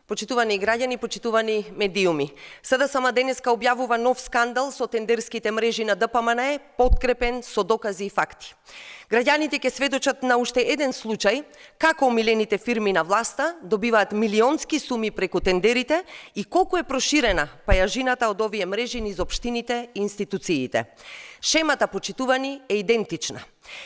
Почитувани граѓани, почитувани медиуми. СДСМ денеска објавува нов скандал со тендерските мрежи на ДПМН, подкрепен со докази и факти. Граѓаните ќе сведочат на уште еден случај како омилените фирми на власта добиваат милионски суми преку тендерите и колку е проширена пајажината од овие мрежи низ општините и институциите. Шемата, почитувани, е идентична.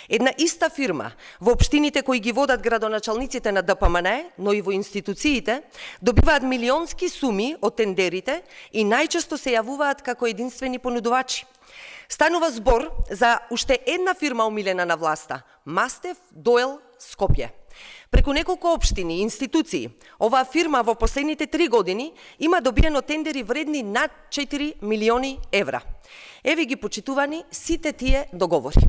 Една иста фирма во општините кои ги водат градоначалниците на ДПМН, но и во институциите, добиваат милионски суми од тендерите и најчесто се јавуваат како единствени понудувачи. Станува збор за уште една фирма омилена на власта – Мастев Доел Скопје. Преку неколку општини и институции, оваа фирма во последните 3 години има добиено тендери вредни над 4 милиони евра. Еве ги, почитувани, сите тие договори.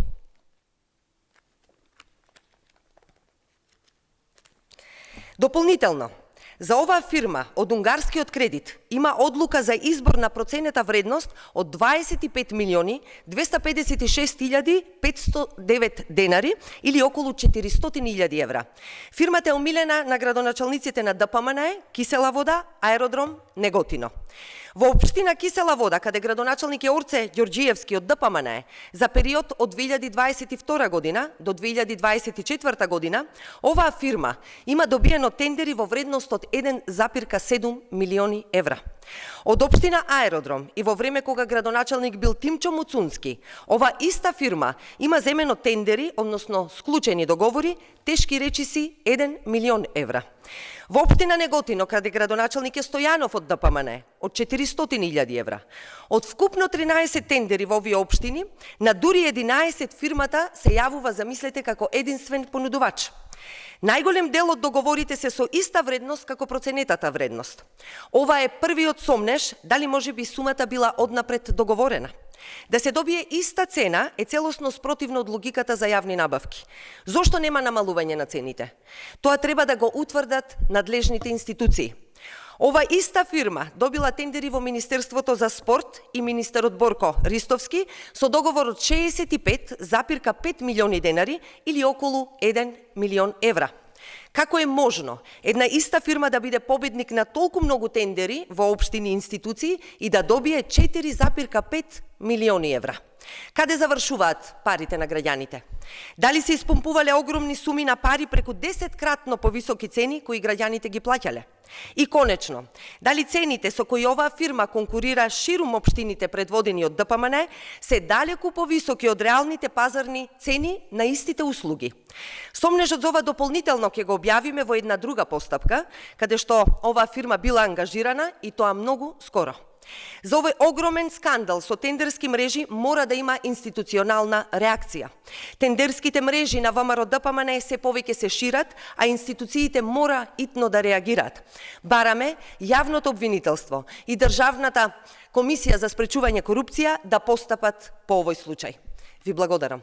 Дополнително, за оваа фирма од унгарскиот кредит има одлука за избор на проценета вредност од 25 милиони 256.509 денари или околу 400.000 евра. Фирмата е омилена на градоначалниците на ДПМН, Кисела вода, Аеродром Неготино. Во општина Кисела вода, каде градоначалник е Орце Ѓорѓиевски од ДПМН, за период од 2022 година до 2024 година, оваа фирма има добиено тендери во вредност од 1,7 милиони евра. Од општина Аеродром и во време кога градоначалник бил Тимчо Муцунски, ова иста фирма има земено тендери, односно склучени договори, тешки речиси 1 милион евра. Во општина Неготино, каде градоначалник е Стојанов од ДПМН, од 400.000 евра. Од вкупно 13 тендери во овие општини, на дури 11 фирмата се јавува, замислете, како единствен понудувач. Најголем дел од договорите се со иста вредност како проценетата вредност. Ова е првиот сомнеж дали можеби сумата била однапред договорена. Да се добие иста цена е целосно спротивно од логиката за јавни набавки. Зошто нема намалување на цените? Тоа треба да го утврдат надлежните институции. Ова иста фирма добила тендери во Министерството за спорт и министерот Борко Ристовски со договор од 65,5 милиони денари или околу 1 милион евра. Како е можно една иста фирма да биде победник на толку многу тендери во општини и институции и да добие 4,5 милиони евра? Каде завршуваат парите на граѓаните? Дали се испомпувале огромни суми на пари преку 10-кратно повисоки цени кои граѓаните ги плаќале? И конечно, дали цените со кои оваа фирма конкурира ширум општините предводени од ДПМН се далеку повисоки од реалните пазарни цени на истите услуги? Сомнежот за ова дополнително ќе го објавиме во една друга постапка, каде што оваа фирма била ангажирана и тоа многу скоро. За овој огромен скандал со тендерски мрежи мора да има институционална реакција. Тендерските мрежи на ВМРО ДПМН се повеќе се шират, а институциите мора итно да реагираат. Бараме јавното обвинителство и Државната комисија за спречување корупција да постапат по овој случај. Ви благодарам.